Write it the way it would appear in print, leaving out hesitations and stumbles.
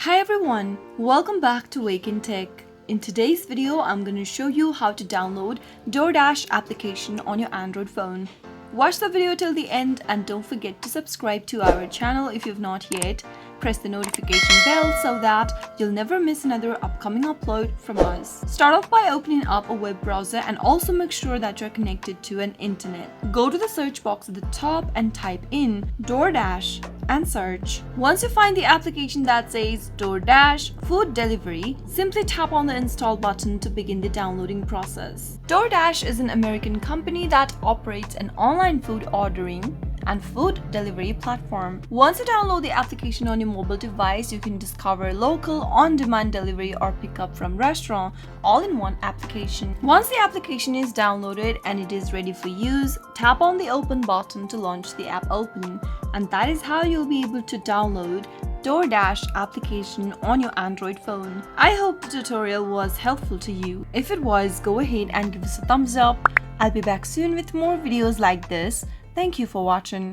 Hi everyone, welcome back to Wake&Tech. In today's video, I'm going to show you how to download Doordash application on your Android phone. Watch the video till the end and don't forget to subscribe to our channel if you've not yet. Press the notification bell so that you'll never miss another upcoming upload from us. Start off by opening up a web browser and also make sure that you're connected to an internet. Go to the search box at the top and type in Doordash and search. Once you find the application that says Doordash Food Delivery, simply tap on the install button to begin the downloading process. Doordash is an American company that operates an online food ordering and food delivery platform. Once you download the application on your mobile device, you can discover local on-demand delivery or pickup from restaurant all in one application. Once the application is downloaded and it is ready for use, tap on the open button to launch the app open, and that is how you'll be able to download Doordash application on your Android phone. I hope the tutorial was helpful to you. If it was, go ahead and give us a thumbs up. I'll be back soon with more videos like this. Thank you for watching.